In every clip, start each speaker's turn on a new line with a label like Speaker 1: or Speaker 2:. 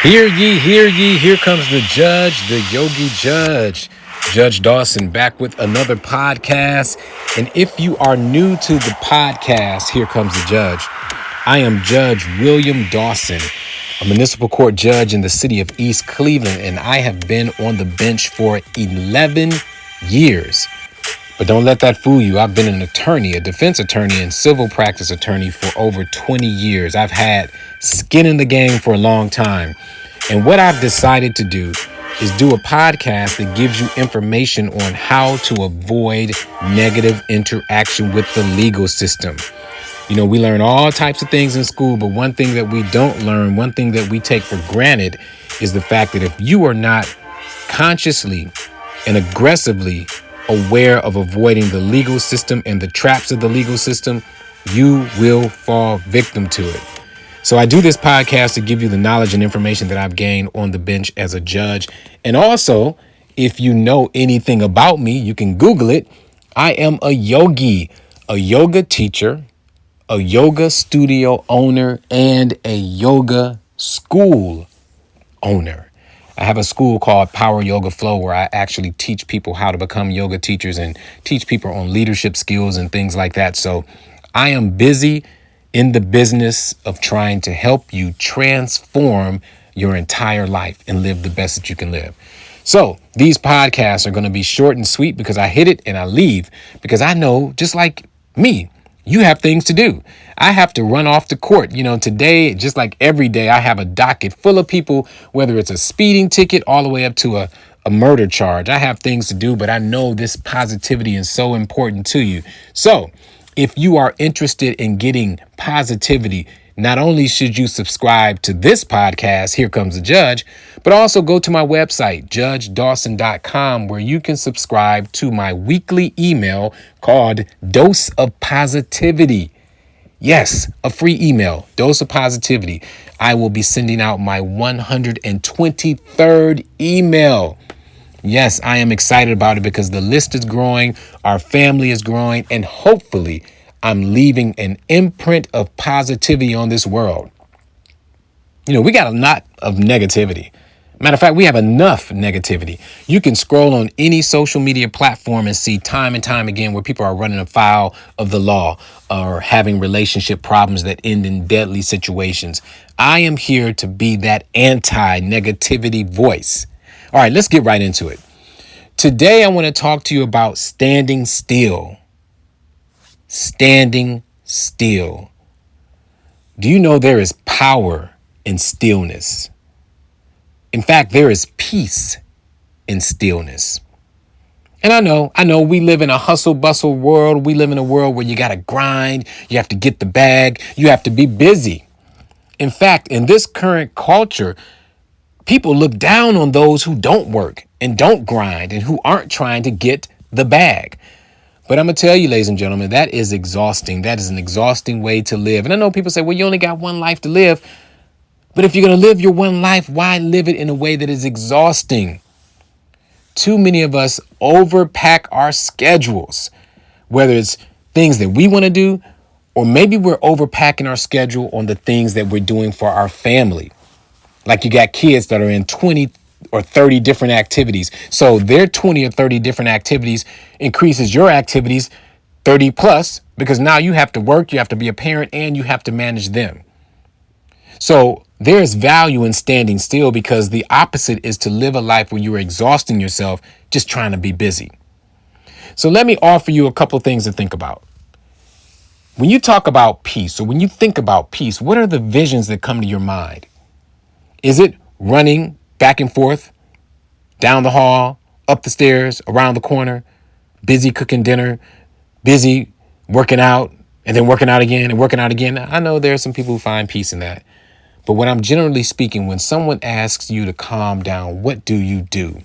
Speaker 1: Hear ye, here comes the judge, the yogi judge. Judge Dawson back with another podcast. And if you are new to the podcast, here comes the judge. I am Judge William Dawson, a municipal court judge in the city of East Cleveland, and I have been on the bench for 11 years. But don't let that fool you. I've been an attorney, a defense attorney and civil practice attorney for over 20 years. I've had skin in the game for a long time. And what I've decided to do is do a podcast that gives you information on how to avoid negative interaction with the legal system. You know, we learn all types of things in school, but one thing that we don't learn, one thing that we take for granted is the fact that if you are not consciously and aggressively aware of avoiding the legal system and the traps of the legal system, you will fall victim to it. So I do this podcast to give you the knowledge and information that I've gained on the bench as a judge. And also, if you know anything about me, you can Google it. I am a yogi, a yoga teacher, a yoga studio owner, and a yoga school owner. I have a school called Power Yoga Flow where I actually teach people how to become yoga teachers and teach people on leadership skills and things like that. So I am busy in the business of trying to help you transform your entire life and live the best that you can live. So these podcasts are going to be short and sweet because I hit it and I leave because I know, just like me, you have things to do. I have to run off to court. You know, today, just like every day, I have a docket full of people, whether it's a speeding ticket all the way up to a murder charge. I have things to do, but I know this positivity is so important to you. So if you are interested in getting positivity, not only should you subscribe to this podcast, Here Comes the Judge, but also go to my website, judgedawson.com, where you can subscribe to my weekly email called Dose of Positivity. Yes, a free email, Dose of Positivity. I will be sending out my 123rd email. Yes, I am excited about it because the list is growing, our family is growing, and hopefully I'm leaving an imprint of positivity on this world. You know, we got a lot of negativity. Matter of fact, we have enough negativity. You can scroll on any social media platform and see time and time again where people are running afoul of the law or having relationship problems that end in deadly situations. I am here to be that anti-negativity voice. All right, let's get right into it. Today, I want to talk to you about standing still. Standing still. Do you know there is power in stillness? In fact, there is peace in stillness. And I know we live in a hustle bustle world. We live in a world where you got to grind. You have to get the bag. You have to be busy. In fact, in this current culture, people look down on those who don't work and don't grind and who aren't trying to get the bag. But I'm going to tell you, ladies and gentlemen, that is exhausting. That is an exhausting way to live. And I know people say, well, you only got one life to live. But if you're going to live your one life, why live it in a way that is exhausting? Too many of us overpack our schedules, whether it's things that we want to do, or maybe we're overpacking our schedule on the things that we're doing for our family. Like you got kids that are in 20 or 30 different activities. So their 20 or 30 different activities increases your activities 30 plus, because now you have to work, you have to be a parent, and you have to manage them. So there's value in standing still, because the opposite is to live a life where you are exhausting yourself just trying to be busy. So let me offer you a couple things to think about. When you talk about peace, or when you think about peace, what are the visions that come to your mind? Is it running back and forth, down the hall, up the stairs, around the corner, busy cooking dinner, busy working out, and then working out again and working out again? I know there are some people who find peace in that. But when I'm generally speaking, when someone asks you to calm down, what do you do?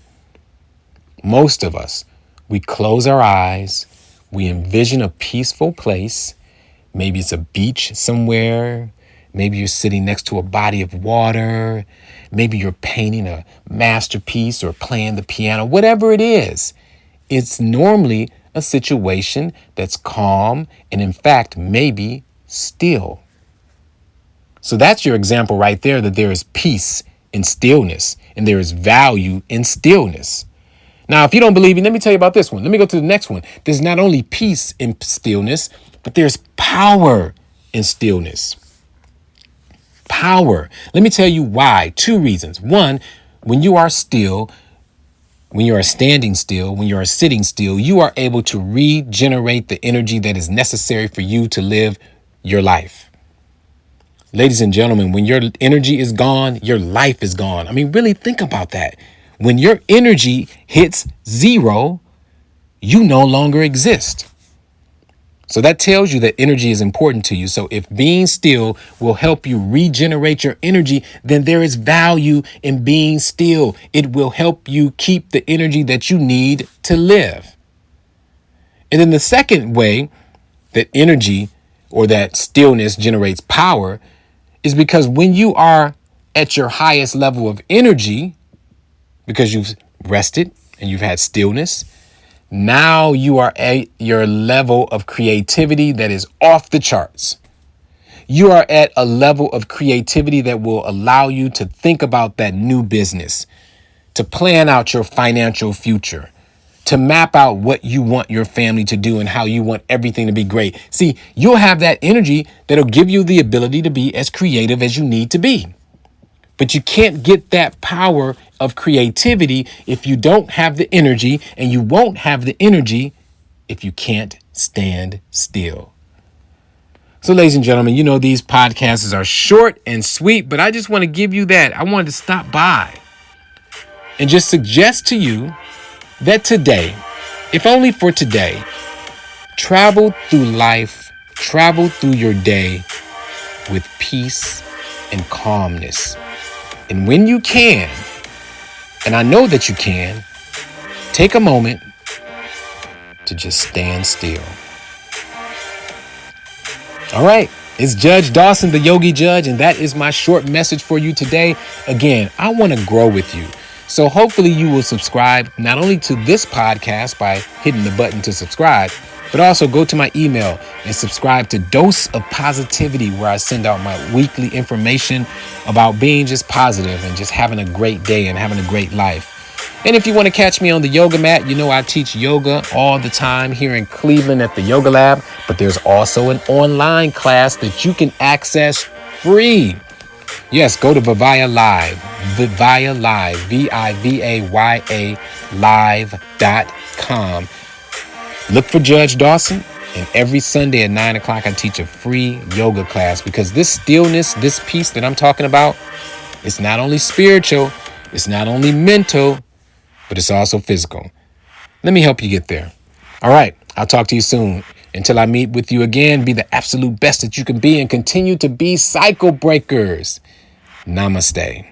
Speaker 1: Most of us, we close our eyes, we envision a peaceful place. Maybe it's a beach somewhere. Maybe you're sitting next to a body of water. Maybe you're painting a masterpiece or playing the piano, whatever it is. It's normally a situation that's calm and, in fact, maybe still. So that's your example right there, that there is peace in stillness, and there is value in stillness. Now, if you don't believe me, let me tell you about this one. Let me go to the next one. There's not only peace in stillness, but there's power in stillness. Power. Let me tell you why. Two reasons. One, when you are still, when you are standing still, when you are sitting still, you are able to regenerate the energy that is necessary for you to live your life. Ladies and gentlemen, when your energy is gone, your life is gone. I mean, really think about that. When your energy hits zero, you no longer exist. So that tells you that energy is important to you. So if being still will help you regenerate your energy, then there is value in being still. It will help you keep the energy that you need to live. And then the second way that energy or that stillness generates power is because when you are at your highest level of energy, because you've rested and you've had stillness, now you are at your level of creativity that is off the charts. You are at a level of creativity that will allow you to think about that new business, to plan out your financial future, to map out what you want your family to do and how you want everything to be great. See, you'll have that energy that'll give you the ability to be as creative as you need to be. But you can't get that power of creativity if you don't have the energy, and you won't have the energy if you can't stand still. So, ladies and gentlemen, you know, these podcasts are short and sweet, but I just want to give you that. I wanted to stop by and just suggest to you that today, if only for today, travel through life, travel through your day with peace and calmness. And when you can, and I know that you can, take a moment to just stand still. All right, it's Judge Dawson, the Yogi Judge, and that is my short message for you today. Again, I want to grow with you. So hopefully you will subscribe not only to this podcast by hitting the button to subscribe, but also go to my email and subscribe to Dose of Positivity, where I send out my weekly information about being just positive and just having a great day and having a great life. And if you want to catch me on the yoga mat, you know I teach yoga all the time here in Cleveland at the Yoga Lab, but there's also an online class that you can access free. Yes, go to Vivaya Live, Vivaya Live, Vivaya live.com. Look for Judge Dawson, and every Sunday at 9 o'clock, I teach a free yoga class, because this stillness, this peace that I'm talking about, it's not only spiritual, it's not only mental, but it's also physical. Let me help you get there. All right, I'll talk to you soon. Until I meet with you again, be the absolute best that you can be and continue to be cycle breakers. Namaste.